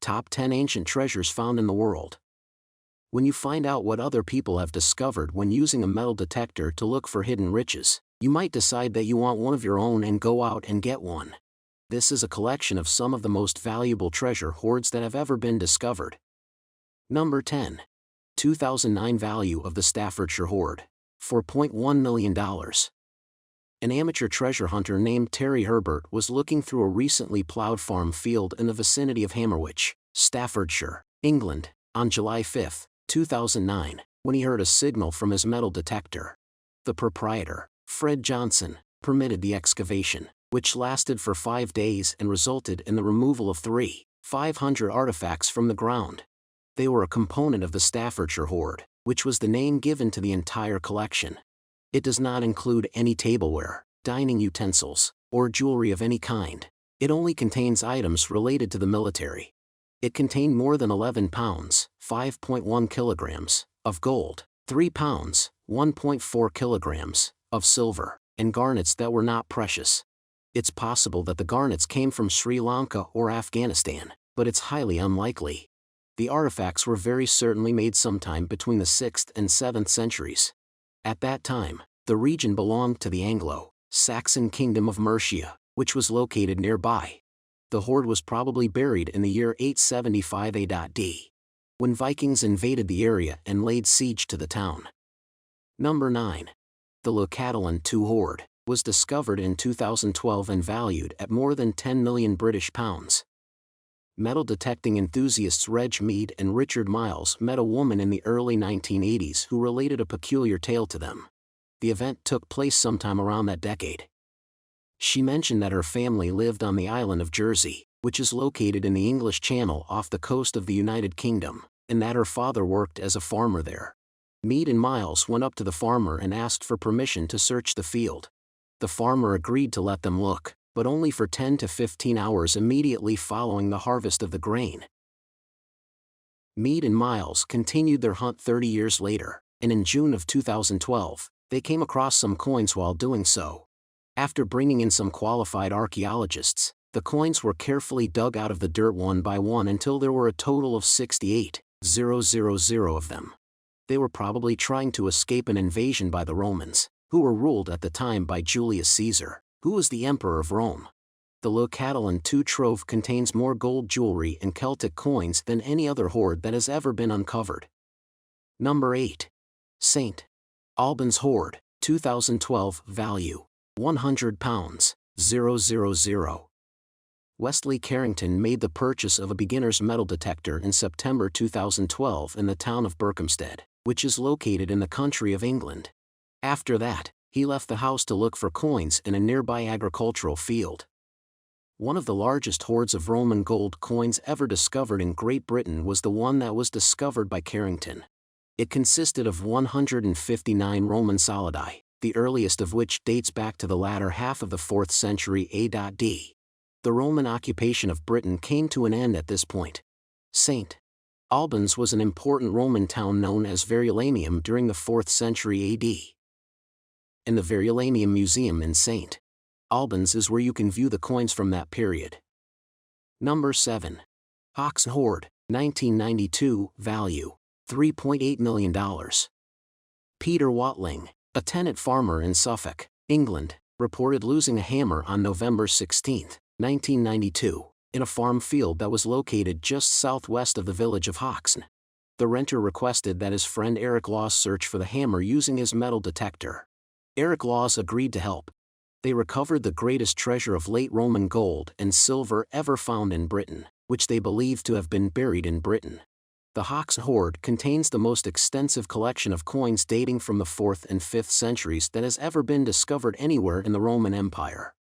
Top 10 Ancient Treasures Found in the World. When you find out what other people have discovered when using a metal detector to look for hidden riches, you might decide that you want one of your own and go out and get one. This is a collection of some of the most valuable treasure hoards that have ever been discovered. Number 10. 2009 value of the Staffordshire Hoard, $4.1 million. An amateur treasure hunter named Terry Herbert was looking through a recently plowed farm field in the vicinity of Hammerwich, Staffordshire, England, on July 5, 2009, when he heard a signal from his metal detector. The proprietor, Fred Johnson, permitted the excavation, which lasted for 5 days and resulted in the removal of 500 artifacts from the ground. They were a component of the Staffordshire Hoard, which was the name given to the entire collection. It does not include any tableware, dining utensils, or jewelry of any kind. It only contains items related to the military. It contained more than 11 pounds, 5.1 kilograms, of gold, 3 pounds, 1.4 kilograms, of silver, and garnets that were not precious. It's possible that the garnets came from Sri Lanka or Afghanistan, but it's highly unlikely. The artifacts were very certainly made sometime between the 6th and 7th centuries. At that time, the region belonged to the Anglo-Saxon Kingdom of Mercia, which was located nearby. The hoard was probably buried in the year 875 AD, when Vikings invaded the area and laid siege to the town. Number 9. The Catillon II Hoard was discovered in 2012 and valued at more than 10 million British pounds. Metal detecting enthusiasts Reg Mead and Richard Miles met a woman in the early 1980s who related a peculiar tale to them. The event took place sometime around that decade. She mentioned that her family lived on the island of Jersey, which is located in the English Channel off the coast of the United Kingdom, and that her father worked as a farmer there. Mead and Miles went up to the farmer and asked for permission to search the field. The farmer agreed to let them look, but only for 10 to 15 hours immediately following the harvest of the grain. Mead and Miles continued their hunt 30 years later, and in June of 2012, they came across some coins while doing so. After bringing in some qualified archaeologists, the coins were carefully dug out of the dirt one by one until there were a total of 68,000 of them. They were probably trying to escape an invasion by the Romans, who were ruled at the time by Julius Caesar, who was the emperor of Rome. The Catillon II trove contains more gold jewelry and Celtic coins than any other hoard that has ever been uncovered. Number 8. St. Albans Hoard, 2012 value, £100, 000. Wesley Carrington made the purchase of a beginner's metal detector in September 2012 in the town of Berkhamsted, which is located in the country of England. After that, he left the house to look for coins in a nearby agricultural field. One of the largest hoards of Roman gold coins ever discovered in Great Britain was the one that was discovered by Carrington. It consisted of 159 Roman solidi, the earliest of which dates back to the latter half of the 4th century AD. The Roman occupation of Britain came to an end at this point. St. Albans was an important Roman town known as Verulamium during the 4th century AD. And the Verulamium Museum in St. Albans is where you can view the coins from that period. Number 7. Hoxton Hoard, 1992 value, $3.8 million. Peter Watling, a tenant farmer in Suffolk, England, reported losing a hammer on November 16, 1992, in a farm field that was located just southwest of the village of Hoxton. The renter requested that his friend Eric Laws search for the hammer using his metal detector. Eric Laws agreed to help. They recovered the greatest treasure of late Roman gold and silver ever found in Britain, which they believed to have been buried in Britain. The Hoxton Hoard contains the most extensive collection of coins dating from the 4th and 5th centuries that has ever been discovered anywhere in the Roman Empire.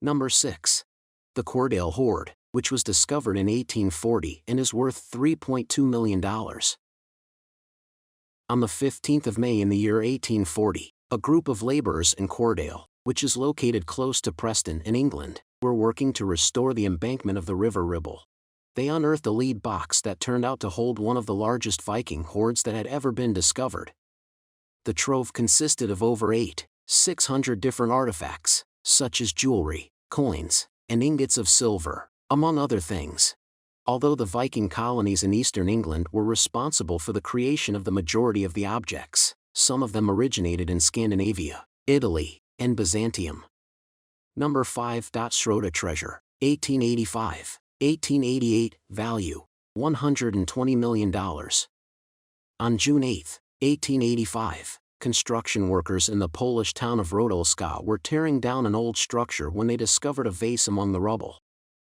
Number 6. The Cordale Hoard, which was discovered in 1840 and is worth $3.2 million. On the 15th of May in the year 1840, a group of laborers in Cordale, which is located close to Preston in England, were working to restore the embankment of the River Ribble. They unearthed a lead box that turned out to hold one of the largest Viking hoards that had ever been discovered. The trove consisted of over 600 different artifacts, such as jewelry, coins, and ingots of silver, among other things. Although the Viking colonies in eastern England were responsible for the creation of the majority of the objects, some of them originated in Scandinavia, Italy, and Byzantium. Number 5. Schroeder treasure, 1885, 1888, value, $120 million. On June 8, 1885, construction workers in the Polish town of Rodolska were tearing down an old structure when they discovered a vase among the rubble.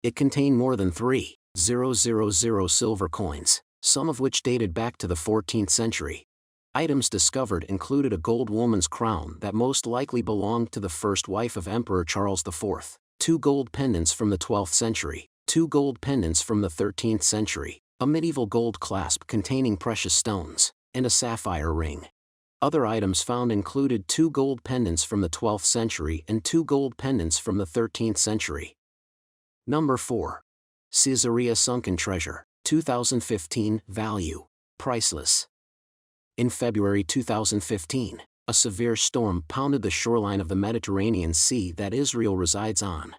It contained more than 3,000 silver coins, some of which dated back to the 14th century. Items discovered included a gold woman's crown that most likely belonged to the first wife of Emperor Charles IV, 2 gold pendants from the 12th century, 2 gold pendants from the 13th century, a medieval gold clasp containing precious stones, and a sapphire ring. Other items found included 2 gold pendants from the 12th century and 2 gold pendants from the 13th century. Number 4. Caesarea sunken treasure, 2015, value, priceless. In February 2015, a severe storm pounded the shoreline of the Mediterranean Sea that Israel resides on.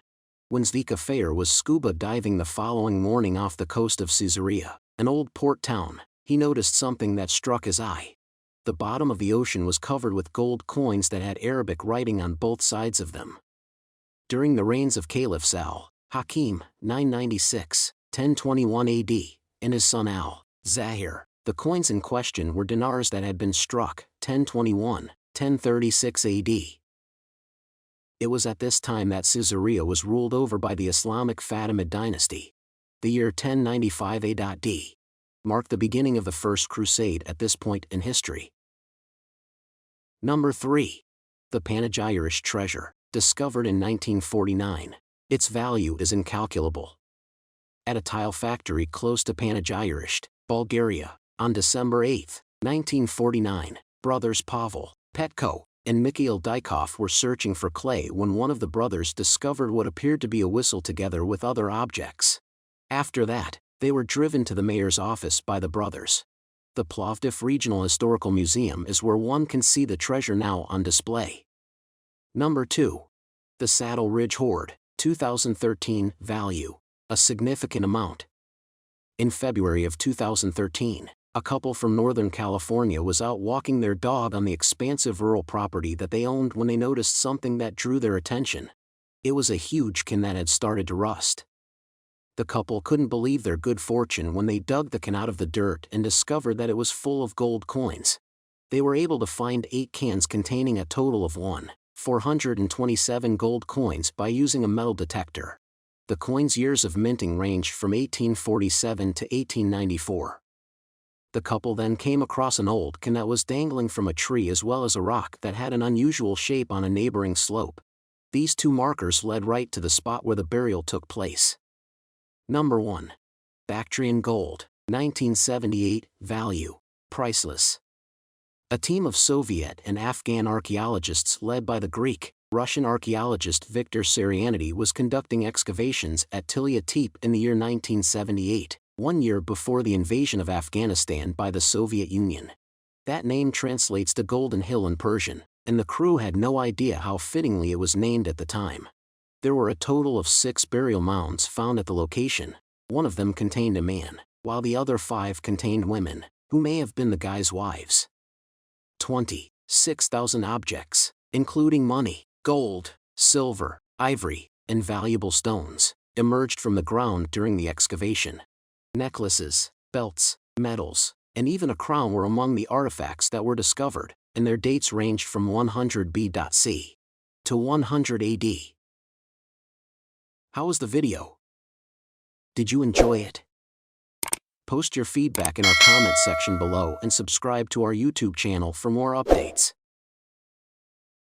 When Zvika Fayer was scuba diving the following morning off the coast of Caesarea, an old port town, he noticed something that struck his eye. The bottom of the ocean was covered with gold coins that had Arabic writing on both sides of them. During the reigns of Caliph al-Hakim, 996-1021 AD, and his son al-Zahir, the coins in question were dinars that had been struck, 1021-1036 AD. It was at this time that Caesarea was ruled over by the Islamic Fatimid dynasty. The year 1095 AD marked the beginning of the First Crusade at this point in history. Number 3. The Panegyrish treasure, discovered in 1949. Its value is incalculable. At a tile factory close to Panegyrish, Bulgaria, on December 8, 1949, brothers Pavel, Petko, and Mikhail Dykov were searching for clay when one of the brothers discovered what appeared to be a whistle together with other objects. After that, they were driven to the mayor's office by the brothers. The Plovdiv Regional Historical Museum is where one can see the treasure now on display. Number 2. The Saddle Ridge Hoard, 2013, value, a significant amount. In February of 2013, a couple from Northern California was out walking their dog on the expansive rural property that they owned when they noticed something that drew their attention. It was a huge can that had started to rust. The couple couldn't believe their good fortune when they dug the can out of the dirt and discovered that it was full of gold coins. They were able to find 8 cans containing a total of 427 gold coins by using a metal detector. The coins' years of minting ranged from 1847 to 1894. The couple then came across an old can that was dangling from a tree as well as a rock that had an unusual shape on a neighboring slope. These 2 markers led right to the spot where the burial took place. Number 1. Bactrian gold, 1978, value, priceless. A team of Soviet and Afghan archaeologists led by the Greek-Russian archaeologist Viktor Sarianity was conducting excavations at Tilya Tepe in the year 1978. 1 year before the invasion of Afghanistan by the Soviet Union. That name translates to Golden Hill in Persian, and the crew had no idea how fittingly it was named at the time. There were a total of 6 burial mounds found at the location. 1 of them contained a man, while the other 5 contained women, who may have been the guy's wives. 26,000 objects, including money, gold, silver, ivory, and valuable stones, emerged from the ground during the excavation. Necklaces, belts, medals, and even a crown were among the artifacts that were discovered, and their dates ranged from 100 BC to 100 AD. How was the video? Did you enjoy it? Post your feedback in our comment section below and subscribe to our YouTube channel for more updates.